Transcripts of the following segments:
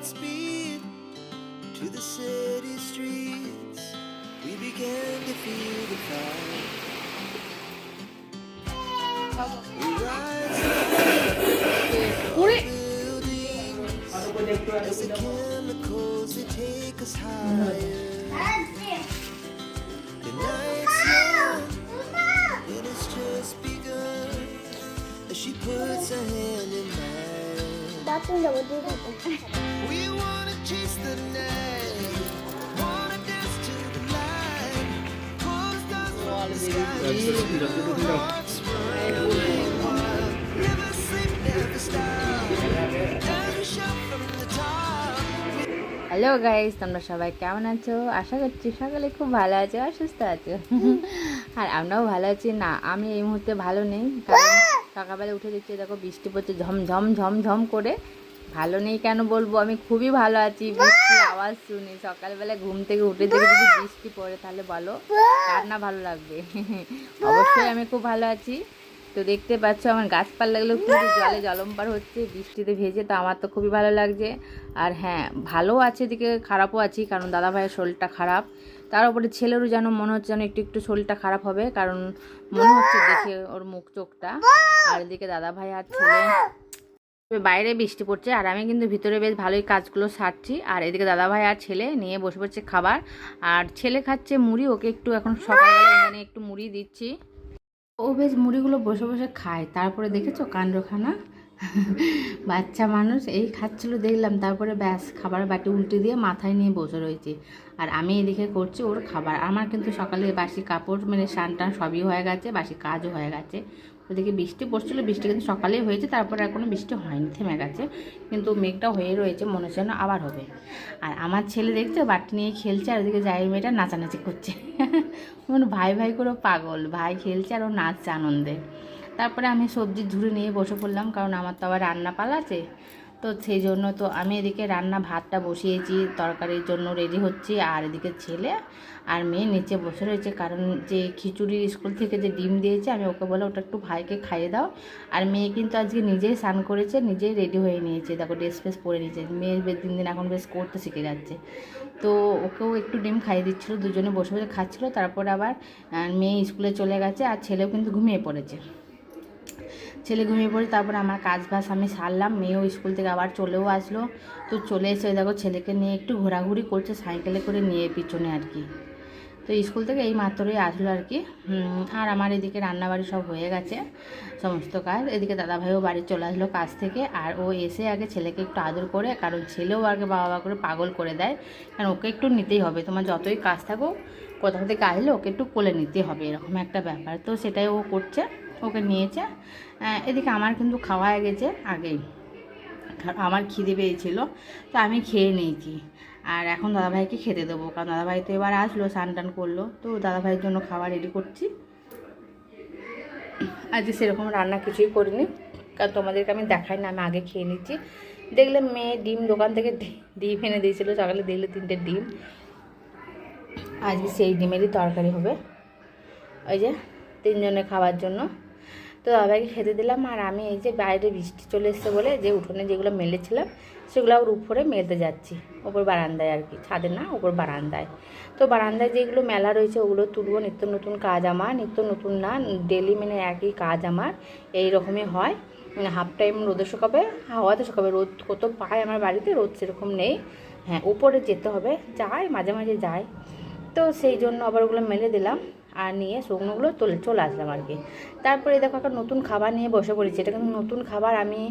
Godspeed to the city streets. We began to feel the fire. We rise ওরে as the chemicals they take us higher. The night's young and it's just begun. As she puts her hand in mine. We wanna chase the night, wanna dance to the light. Pull the stars from the sky. Hearts running wild. Never sleep, never stop. Every shot from the top. Hello guys, তোমরা সবাই কেমন আছো? আশা করছি সকালে খুব ভালো আছো আর সুস্থ আছো। আর আমরাও ভালো আছি। না, আমি এই মুহূর্তে ভালো নেই, কারণ সকালবেলা উঠে দেখছি দেখো বৃষ্টি পড়ছে ঝমঝম ঝমঝম করে। ভালো নেই কেন বলবো, আমি খুবই ভালো আছি। বৃষ্টির আওয়াজ শুনি সকালবেলা ঘুম থেকে উঠে দেখে যদি বৃষ্টি পড়ে তাহলে বলো কার না ভালো লাগবে। অবশ্যই আমি খুব ভালো আছি। তো দেখতে পাচ্ছ আমার গাছপালাগুলো কিন্তু জলে জলম্বার হচ্ছে বৃষ্টিতে ভেজে, তো আমার তো খুবই ভালো লাগছে। আর হ্যাঁ, ভালো আছে এদিকে খারাপও আছি, কারণ দাদা ভাইয়ের শরীরটা খারাপ। তার উপরে ছেলেরও যেন মনে হচ্ছে যেন একটু একটু শরীরটা খারাপ হবে, কারণ মনে হচ্ছে দেখে ওর মুখ চোখটা। আর এদিকে দাদা ভাই আর ছেলে, বাইরে বৃষ্টি পড়ছে আর আমি কিন্তু ভিতরে বেশ ভালোই কাজগুলো সারছি। আর এদিকে দাদা ভাই আর ছেলে নিয়ে বসে পড়ছে খাবার। আর ছেলে খাচ্ছে মুড়ি, ওকে একটু এখন সকালবেলা এখানে একটু মুড়ি দিচ্ছি। ও বেশ মুড়িগুলো বসে বসে খায়। তারপরে দেখেছো কাণ্ডখানা, বাচ্চা মানুষ এই খাচ্ছিল দেখলাম, তারপরে ব্যাস খাবার বাটি উল্টে দিয়ে মাথায় নিয়ে বসে রয়েছে। আর আমি এদিকে করছি ওর খাবার। আমার কিন্তু সকালে বাসি কাপড় মানে স্নান টান সবই হয়ে গেছে, বাসি কাজও হয়ে গেছে। ওদিকে বৃষ্টি পড়ছিল, বৃষ্টি কিন্তু সকালেই হয়েছে, তারপরে আর কোনো বৃষ্টি হয়নি, থেমে গেছে। কিন্তু মেঘটা হয়ে রয়েছে, মনে হচ্ছে যেন আবার হবে। আর আমার ছেলে দেখছে বাটি নিয়ে খেলছে, আর ওদিকে যাই মেয়েটা নাচানাচি করছে। মনে ভাই ভাই করে পাগল, ভাই খেলছে আর ও নাচছে আনন্দে। তারপরে আমি সবজির ঝুড়ি নিয়ে বসে পড়লাম, কারণ আমার তো আবার রান্না পালা আছে। তো সেই জন্য তো আমি এদিকে রান্না ভাতটা বসিয়েছি, তরকারির জন্য রেডি হচ্ছি। আর এদিকে ছেলে আর মেয়ে নিচে বসে রয়েছে, কারণ যে খিচুড়ি স্কুল থেকে যে ডিম দিয়েছে, আমি ওকে বলে ওটা একটু ভাইকে খাইয়ে দাও। আর মেয়ে কিন্তু আজকে নিজেই স্নান করেছে, নিজেই রেডি হয়ে নিয়েছে, দেখো ড্রেস ফ্রেস পরে নিয়েছে। মেয়ে দিন দিন এখন বেশ করতে শিখে যাচ্ছে। তো ওকেও একটু ডিম খাইয়ে দিচ্ছিলো, দুজনে বসে বসে খাচ্ছিলো। তারপরে আবার মেয়ে স্কুলে চলে গেছে, আর ছেলেও কিন্তু ঘুমিয়ে পড়েছে। ছেলে ঘুমিয়ে পড়ে তারপরে আমার কাজ বাজ আমি সারলাম। মেয়েও স্কুল থেকে আবার চলেও আসলো। তো চলে এসে দেখো ছেলেকে নিয়ে একটু ঘোরাঘুরি করছে সাইকেলে করে নিয়ে পিছনে আর কি। তো স্কুল থেকে এই মাত্রই আসলো আর কি। আর আমার এদিকে রান্নাবাড়ি সব হয়ে গেছে সমস্ত কাজ। এদিকে দাদাভাইও বাড়ি চলে আসলো কাজ থেকে। আর ও এসে আগে ছেলেকে একটু আদর করে, কারণ ছেলেও আগে বাবা করে পাগল করে দেয়, কারণ ওকে একটু নিতেই হবে। তোমার যতই কাজ থাকুক, কোথাও থেকে আসলে ওকে একটু কোলে নিতে হবে, এরকম একটা ব্যাপার। তো সেটাই ও করছে, ওকে নিয়েছে। এদিকে আমার কিন্তু খাওয়া হয়ে গেছে আগেই, আমার খিদে পেয়েছিল, তো আমি খেয়ে নিয়েছি। আর এখন দাদাভাইকে খেতে দেবো, কারণ দাদাভাই তো এবার আসলো, স্নান টান করলো। তো দাদাভাইয়ের জন্য খাবার রেডি করছি। আজকে সেরকম রান্না কিছুই করিনি, কারণ তোমাদেরকে আমি দেখাই না, আমি আগে খেয়ে নিচ্ছি। দেখলে মেয়ে ডিম দোকান থেকে ডিম এনে দিয়েছিলো সকালে, দেখলে 3টে ডিম। আজকে সেই ডিমেরই তরকারি হবে, ওই যে 3 জনের খাওয়ার জন্য। তো দাদাভাইকে খেতে দিলাম। আর আমি এই যে বাইরে বৃষ্টি চলে এসছে বলে যে উঠোনে যেগুলো মেলেছিলাম সেগুলো আবার উপরে মেলতে যাচ্ছি, ওপর বারান্দায় আর কি, ছাদে না, ওপর বারান্দায়। তো বারান্দায় যেগুলো মেলা রয়েছে ওগুলো তুলবো। নিত্য নতুন কাজ আমার, নিত্য নতুন না, ডেলি মানে একই কাজ আমার, এই রকমই হয়। হাফ টাইম রোদে শুকাবে, হাওয়াতে শুকাবে। রোদ কত পায় আমার বাড়িতে, রোদ সেরকম নেই। হ্যাঁ, উপরে যেতে হবে, যায় মাঝে মাঝে যায়। তো সেই জন্য আবার ওগুলো মেলে দিলাম, আর নিয়ে শুকনোগুলো চলে আসলাম আর কি। তারপরে দেখো একটা নতুন খাবার নিয়ে বসে পড়েছি। এটা কিন্তু নতুন খাবার, আমি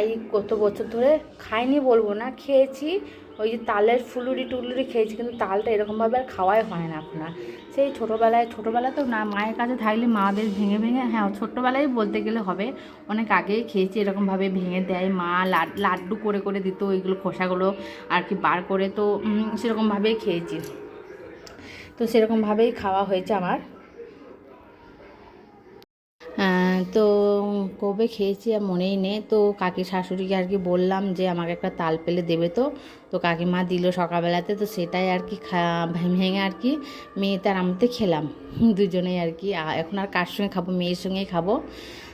এই কত বছর ধরে খাইনি বলবো না, খেয়েছি। ওই যে তালের ফুলুরি টুলুরি খেয়েছি, কিন্তু তালটা এরকমভাবে আর খাওয়াই হয় না আপনার। সেই ছোটোবেলায় তো না, মায়ের কাছে থাকলে মা বেশ ভেঙে ভেঙে, হ্যাঁ ছোটোবেলায় বলতে গেলে হবে, অনেক আগেই খেয়েছি এরকমভাবে ভেঙে দেয় মা, লাড্ডু করে করে দিত, ওইগুলো খোসাগুলো আর কি বার করে। তো সেরকমভাবেই খেয়েছি, তো সেরকমভাবেই খাওয়া হয়েছে আমার। তো কবে খেয়েছি আর মনেই নেই। তো কাকি শাশুড়িকে আর কি বললাম যে আমাকে একটা তাল পেলে দেবে। তো তো কাকিমা দিল সকালবেলাতে, তো সেটাই আর কি ভেঙে আর কি মেয়েতে আর আমাতে খেলাম দুজনেই আর কি। এখন আর কার সঙ্গে খাবো, মেয়ের সঙ্গেই খাবো।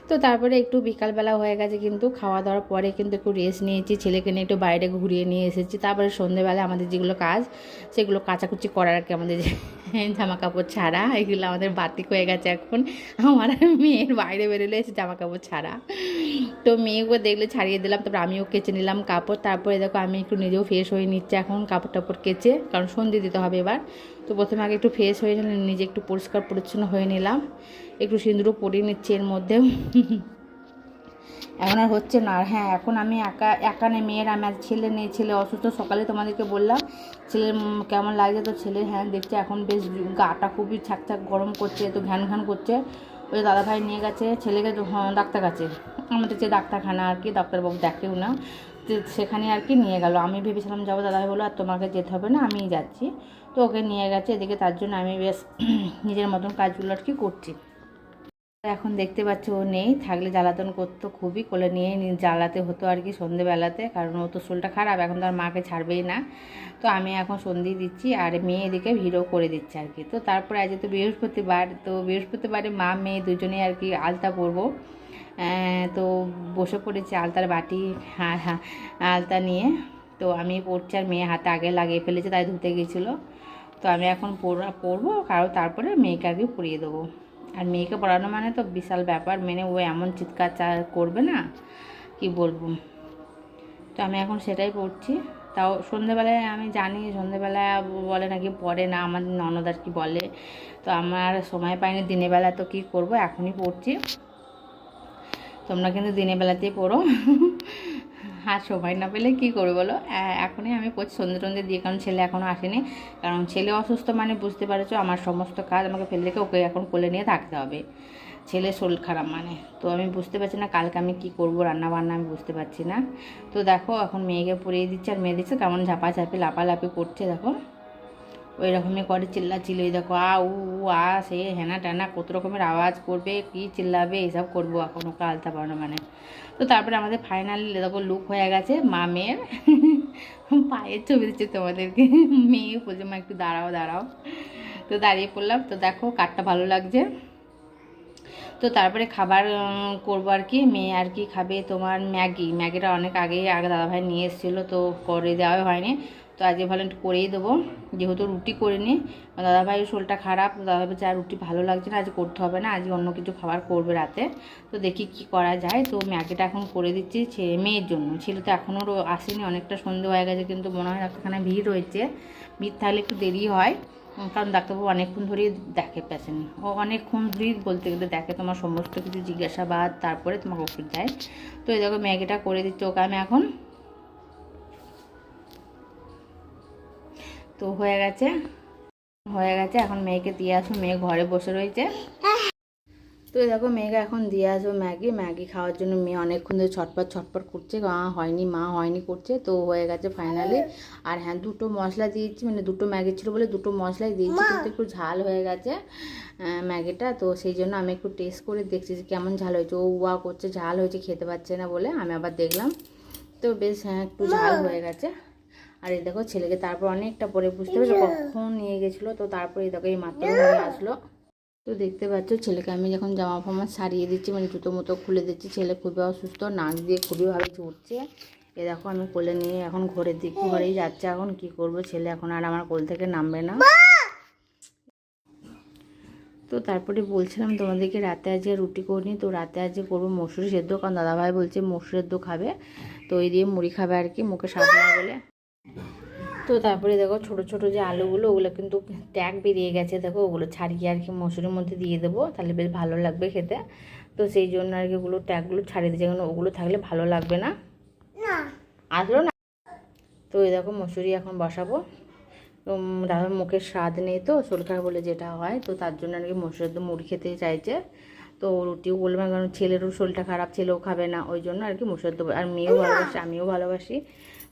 তো তারপরে একটু বিকালবেলা হয়ে গেছে, কিন্তু খাওয়া দাওয়ার পরে কিন্তু একটু রেস্ট নিয়েছি, ছেলেকে নিয়ে একটু বাইরে ঘুরিয়ে নিয়ে এসেছি। তারপরে সন্ধ্যেবেলা আমাদের যেগুলো কাজ সেগুলো কাচাকুচি করার আর কি, আমাদের জামা কাপড় ছাড়া এগুলো আমাদের বাতিক হয়ে গেছে এখন। আমার মেয়ের বাইরে বেরোলে এসে জামা কাপড় ছাড়া, তো মেয়েকে দেখলে ছাড়িয়ে দিলাম, তারপর আমিও কেচে নিলাম কাপড়। তারপরে দেখো আমি একটু নিজেও ফ্রেশ হয়ে নিচ্ছি এখন কাপড় টাপড় কেচে, কারণ সন্ধে দিতে হবে এবার। তো প্রথমে আগে একটু ফ্রেশ হয়ে নিলাম, নিজে একটু পরিষ্কার পরিচ্ছন্ন হয়ে নিলাম, একটু সিঁদুরও পরিয়ে নিচ্ছি এর মধ্যেও। এখন আর হচ্ছে না। আর হ্যাঁ, এখন আমি একা নেই, মেয়ের আমি, আর ছেলে নেই, ছেলে অসুস্থ। সকালে তোমাদেরকে বললাম ছেলের কেমন লাগছে, তো ছেলে হ্যাঁ দেখছে এখন বেশ গাটা খুবই ছাক গরম করছে, তো ঘ্যান ঘ্যান করছে। ওই দাদাভাই নিয়ে গেছে ছেলেকে ডাক্তার কাছে, আমাদের যে ডাক্তারখানা আর কি, ডাক্তারবাবু দেখেও না, তো সেখানে আর কি নিয়ে গেল। আমি ভেবেছিলাম যাবো, দাদাভাই বললো আর তোমাকে যেতে হবে না, আমিই যাচ্ছি। তো ওকে নিয়ে গেছে এদিকে, তার জন্য আমি বেশ নিজের মতন কাজগুলো আর কি করছি। এখন দেখতে পাচ্ছ ও নেই, থাকলে জ্বালাতন করতো খুবই, কোলে নিয়ে জ্বালাতে হতো আর কি সন্ধেবেলাতে, কারণ ও তো শরীরটা খারাপ, এখন তো আর মাকে ছাড়বেই না। তো আমি এখন সন্ধে দিচ্ছি আর মেয়ে এদিকে ভিড়ও করে দিচ্ছে আর কি। তো তারপরে আজ তো বৃহস্পতিবার, তো বৃহস্পতিবারে মা মেয়ে দুজনেই আর কি আলতা পরবো। তো বসে পড়েছি আলতার বাটি আলতা নিয়ে। তো আমি পড়ছি আর মেয়ে হাতে আগে লাগিয়ে ফেলেছে, তাই ধুতে গিয়েছিলো। তো আমি এখন পরবো, কারণ তারপরে মেয়েকে আর কি পরিয়ে দেবো। আর মেয়েকে পড়ানো মানে তো বিশাল ব্যাপার, মানে ও এমন চিৎকার করবে না কি বলবো। তো আমি এখন সেটাই পড়ছি। তাও সন্ধেবেলায় আমি জানি সন্ধেবেলায় বলে নাকি পড়ে না, আমার ননদ আর কি বলে। তো আমার সময় পাইনি দিনের বেলা, তো কী করবো, এখনই পড়ছি। তোমরা কিন্তু দিনের বেলাতেই পড়ো। আর সময় না পেলে কী করবো বলো, এখনই আমি পড়ছি সন্ধে টন্ধে দিয়ে, কারণ ছেলে এখনও আসেনি। কারণ ছেলে অসুস্থ মানে বুঝতে পারছো, আমার সমস্ত কাজ আমাকে ফেলে রেখে ওকে এখন কোলে নিয়ে থাকতে হবে, ছেলে শরীর খারাপ মানে। তো আমি বুঝতে পারছি না কালকে আমি কী করবো, রান্না বান্না আমি বুঝতে পারছি না। তো দেখো এখন মেয়েকে পরিয়ে দিচ্ছে, আর মেয়ে দিচ্ছে কেমন ঝাপাঝাপি লাপালাপি করছে, দেখো ওই রকমই করে চিল্লাচিল্লি, দেখো উ আ সে হেনা টানা কত রকমের আওয়াজ করবে, কি চিল্লাবে, এইসব করবো এখন ওকে আলতা পড়ানো মানে। তো তারপরে আমাদের ফাইনালি দেখো লুক হয়ে গেছে মা মেয়ের। পায়ের ছবি দিচ্ছে তোমাদেরকে, মেয়ে বলছে মা একটু দাঁড়াও দাঁড়াও। তো দাঁড়িয়ে পড়লাম। তো দেখো কাঠটা ভালো লাগছে। তো তারপরে খাবার করবো আর কি, মেয়ে আর কি খাবে তোমার ম্যাগিটা অনেক আগে দাদাভাই নিয়ে এসেছিলো, তো করে দেওয়া হয়নি। তো আজকে ভালো একটু করেই দেবো, যেহেতু রুটি করিনি, দাদাভাইয়ের শরীরটা খারাপ, দাদাভাই বলছে আর রুটি ভালো লাগছে না, আজ করতে হবে না, আজ অন্য কিছু খাবার করবে রাতে। তো দেখি কি করা যায়। তো ম্যাগিটা এখন করে দিচ্ছি মেয়ের জন্য, ছেলে তো এখনও আসেনি, অনেকটা সন্ধে হয়ে গেছে, কিন্তু মনে হয় ডাক্তারখানায় ভিড় রয়েছে, ভিড় থাকলে একটু দেরি হয়, কারণ ডাক্তারবাবু অনেকক্ষণ ধরেই দেখে পেশেন্ট, ও অনেকক্ষণ ধরেই বলতে গেলে দেখে, তোমার সমস্ত কিছু জিজ্ঞাসাবাদ, তারপরে তোমাকে ওষুধ দেয়। তো এই দেখো ম্যাগিটা করে দিচ্ছি ওকে আমি এখন। তো হয়ে গেছে এখন মেয়েকে দিয়ে আসো, মেয়ে ঘরে বসে রয়েছে। তো দেখো মেয়েকে এখন দিয়ে আসবো ম্যাগি খাওয়ার জন্য। মেয়ে অনেকক্ষণ ধরে ছটপট করছে, মা হয়নি করছে। তো হয়ে গেছে ফাইনালি। আর হ্যাঁ, দুটো মশলা দিয়েছি, মানে দুটো ম্যাগি ছিল বলে দুটো মশলাই দিয়েছি, কিন্তু একটু ঝাল হয়ে গেছে ম্যাগিটা। তো সেই জন্য আমি একটু টেস্ট করে দেখছি যে কেমন ঝাল হয়েছে। ও করছে ঝাল হয়েছে, খেতে পারছে না বলে, আমি আবার দেখলাম তো বেশ হ্যাঁ একটু ঝাল হয়ে গেছে। আর এই দেখো ছেলেকে তারপর অনেকটা পরে বুঝতে পারছো কখন নিয়ে গেছিলো। তো তারপরে এই দেখো এই মাত্র নিয়ে আসলো। তো দেখতে পাচ্ছ ছেলেকে আমি যখন জামা ফামা সারিয়ে দিচ্ছি, মানে জুতো মতো খুলে দিচ্ছি, ছেলে খুবই অসুস্থ, নাক দিয়ে খুবইভাবে ঝরছে। এ দেখো আমি কোলে নিয়ে এখন ঘরেই যাচ্ছে। এখন কি করব, ছেলে এখন আর আমার কোল থেকে নামবে না। তো তারপরে বলছিলাম তোমাদেরকে রাতে আজকে রুটি করিনি, তো রাতে আজকে করবো মসুরি সেদ্ধ, কারণ দাদাভাই বলছে মসুরি সেদ্ধ খাবে, তো ওই দিয়ে মুড়ি খাবে আর কি, মুখে স্বাদ না বলে। তো তারপরে দেখো ছোট ছোট যে আলুগুলো, ওগুলো কিন্তু ট্যাগ বেরিয়ে গেছে, দেখো ওগুলো ছাড়িয়ে আর কি মসুরির মধ্যে দিয়ে দেবো, তাহলে বেশ ভালো লাগবে খেতে। তো সেই জন্য আর কি ওগুলো ট্যাগগুলো ছাড়িয়ে দিয়েছে, কারণ ওগুলো থাকলে ভালো লাগবে না, আসলো না। তো এই দেখো মসুরি এখন বসাবো। তো দাদার মুখের স্বাদ নেই, তো শরীর খারাপ বলে যেটা হয়, তো তার জন্য আর কি মসুরির মুড়ি খেতে চাইছে। তো রুটিও বলবে, কারণ ছেলেরও শরীরটা খারাপ, ছেলেও খাবে না, ওই জন্য আর কি মসুর সেদ্ধ। আর মেয়েও ভালোবাসে, আমিও ভালোবাসি,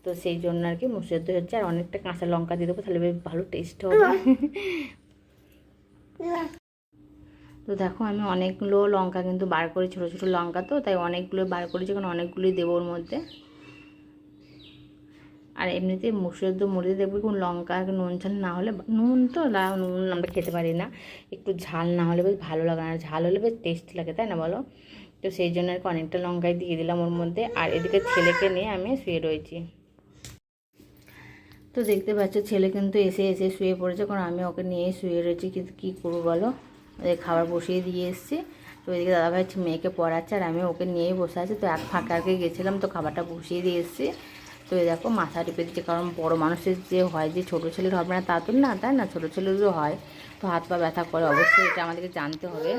তো সেই জন্য আর কি মসুর সেদ্ধ হচ্ছে। আর অনেকটা কাঁচা লঙ্কা দিয়ে দেবো, তাহলে বেশ ভালো টেস্ট হবে। তো দেখো আমি অনেকগুলো লঙ্কা কিন্তু বার করি, ছোটো ছোটো লঙ্কা, তো তাই অনেকগুলো বার করেছি, কারণ অনেকগুলোই দেবো ওর মধ্যে। আর এমনিতে মসুর সেদ্ধ মুড়িতে দেখবো কোন লঙ্কা নুন ঝাল না হলে, নুন তো নুন আমরা খেতে পারি না, একটু ঝাল না হলে বেশ ভালো লাগে না, ঝাল হলে বেশ টেস্টি লাগে, তাই না বলো। তো তো সেই জন্য আর কি অনেকটা লঙ্কাই দিয়ে দিলাম ওর মধ্যে। আর এদিকে ছেলেকে নিয়ে আমি শুয়ে রয়েছি। তো দেখতে পাচ্ছ ছেলে কিন্তু এসে এসে শুয়ে পড়েছে, কারণ আমি ওকে নিয়ে শুয়ে রয়েছি। কিন্তু কী করবো বলো, খাবার বসিয়ে দিয়ে এসেছি। তো এদিকে দাদাভাই মেয়েকে পড়াচ্ছে আর আমি ওকে নিয়েই বসে আছি। তো এক ফাঁকা আগে গেছিলাম, তো খাবারটা বসিয়ে দিয়ে এসেছি। তো এই দেখো মাথা টিপে দিচ্ছে, কারণ বড় মানুষের যে হয় যে ছোটো ছেলের হবে না তা তো না, তাই না, ছোটো ছেলেরও হয়। তো হাত পা ব্যথা করে, অবশ্যই এটা আমাদেরকে জানতে হবে।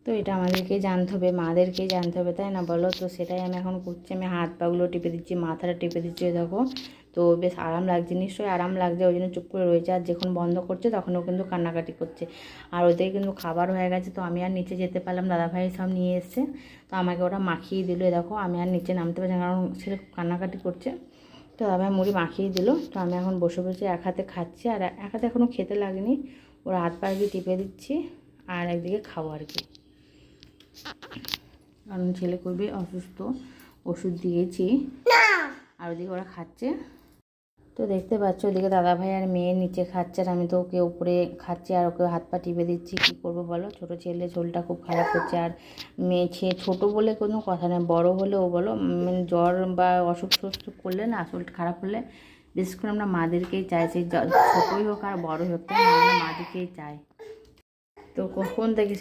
তো এটা আমাদেরকে জানতে হবে, মাদেরকেই জানতে হবে, তাই না বলো। তো সেটাই আমি এখন করছি, আমি হাত পাগুলো টিপে দিচ্ছি, মাথাটা টিপে দিচ্ছি। দেখো তো বেশ আরাম লাগছে, নিশ্চয়ই আরাম লাগছে, ওই জন্য চুপ করে রয়েছে। আর যখন বন্ধ করছে তখনও কিন্তু কান্নাকাটি করছে। আর ওদের কিন্তু খাবার হয়ে গেছে, তো আমি আর নিচে যেতে পারলাম, দাদাভাই সব নিয়ে এসছে। তো আমাকে ওরা মাখিয়ে দিল। দেখো আমি আর নিচে নামতে পারছি না, কারণ ছেলে কান্নাকাটি করছে। তো দাদাভাই মুড়ি মাখিয়ে দিল। তো আমি এখন বসে বসে এক হাতে খাচ্ছি, আর এক হাতে এখনও খেতে লাগেনি। ওরা হাত পা দিয়ে টিপে দিচ্ছি আর একদিকে খাবো আর কি, কারণ ছেলে খুবই অসুস্থ, ওষুধ দিয়েছি। আর ওদিকে ওরা খাচ্ছে। তো দেখতে পাচ্ছ ওদিকে দাদাভাই আর মেয়ে নিচে খাচ্ছে, আর আমি তো ওকে উপরে খাচ্ছি আর ওকে হাত পা টিপে দিচ্ছি। কী করবো বলো, ছোটো ছেলে শরীরটা খুব খারাপ করছে। আর মেয়ে ছোটো বলে কোনো কথা নেই, বড় হলেও বলো, মানে জ্বর বা অসুখ টসুখ করলে না, শরীর খারাপ হলে বিশেষ করে আমরা মাদেরকেই চাই, সেই ছোটোই হোক আর বড়োই হোক, তাই আমরা মাদেরকেই চাই। তো কখন থেকে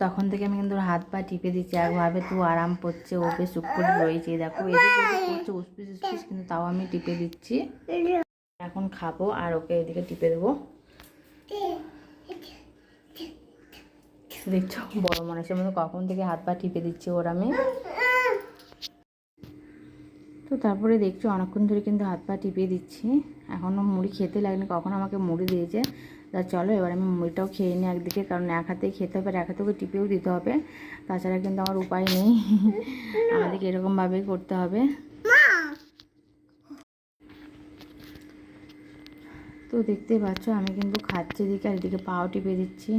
তখন থেকে আমি কিন্তু হাত পা টিপে দিচ্ছি, একভাবে তো আরাম করছে, ও বেশ চুপ করে রয়েছে। দেখো এদিক ওদিক করছে উসপিস উসপিস, কিন্তু তাও আমি টিপে দিচ্ছি। এখন খাবো আর ওকে এদিকে টিপে দেবো। দেখছো বড় মানুষের মতো কখন থেকে হাত পা টিপে দিচ্ছি ওর আমি। তো তারপরে দেখছো অনেকক্ষণ ধরে কিন্তু হাত পা টিপিয়ে দিচ্ছি, এখনও মুড়ি খেতে লাগেনি, কখন আমাকে মুড়ি দিয়েছে। তা চলো এবার আমি মুড়িটাও খেয়ে নিই একদিকে, কারণ এক হাতেই খেতে হবে আর এক হাতে ওকে টিপেও দিতে হবে, তাছাড়া কিন্তু আমার উপায় নেই, আমাদেরকে এরকমভাবেই করতে হবে। তো দেখতে পাচ্ছ আমি কিন্তু খাচ্ছি এদিকে, আর এদিকে পাও টিপে দিচ্ছি।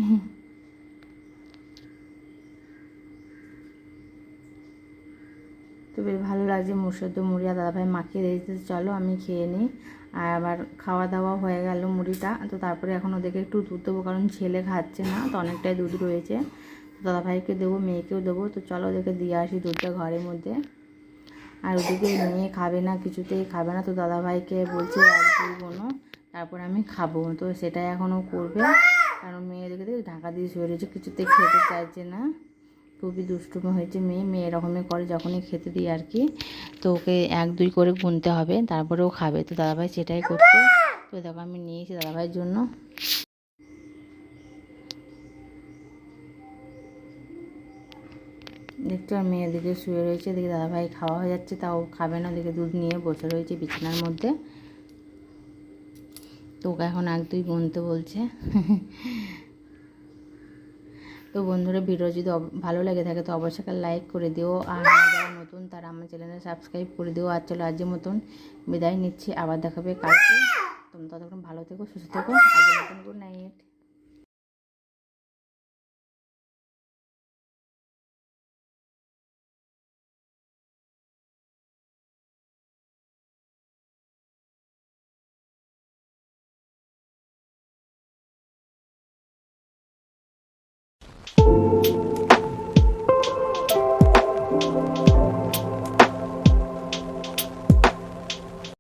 তো বেশ ভালো লাগছে, মুড়ি মুড়িয়া দাদাভাই মাখিয়ে দিয়েছে। চলো আমি খেয়ে নিই। আর আবার খাওয়া দাওয়া হয়ে গেল মুড়িটা। তো তারপরে এখন ওদেরকে একটু দুধ দেবো, কারণ ছেলে খাচ্ছে না, তো অনেকটাই দুধ রয়েছে। দাদাভাইকে দেবো, মেয়েকেও দেবো। তো চলো ওদেরকে দিয়ে আসি দুধটা ঘরের মধ্যে। আর ওদিকে মেয়ে খাবে না, কিছুতেই খাবে না। তো দাদাভাইকে বলছে এক দুই বোনো, তারপর আমি খাবো। তো সেটাই এখনও করবে, কারণ মেয়ে ওদিকে ঢাকা দিয়ে শুয়ে রয়েছে, কিছুতেই খেতে চাইছে না। খুবই দুষ্টুমি হয়েছে মেয়ে এরকমই করে যখনই খেতে দিই আর কি। তো ওকে এক দুই করে গুনতে হবে, তারপরে ও খাবে। তো দাদাভাই সেটাই করছে। তো দেখো আমি নিয়েছি দাদাভাইয়ের জন্য। দেখছো আর মেয়ে এদিকে শুয়ে রয়েছে, এদিকে দাদাভাই খাওয়া হয়ে যাচ্ছে, তাও খাবে না, ওদিকে দুধ নিয়ে বসে রয়েছে বিছানার মধ্যে। তো ওকে এখন এক দুই গুনতে বলছে। তো বন্ধুরা ভিডিও যদি ভালো লেগে থাকে তো অবশ্যই লাইক করে দিও, আর যারা নতুন তারা আমার চ্যানেলে সাবস্ক্রাইব করে দিও। আর চলো আজকের মতন বিদায় নিচ্ছি, আবার দেখাবে কালকে। তোমরা ততক্ষণ ভালো থেকো, সুস্থ থেকো। আজকের মতন গুড নাইট।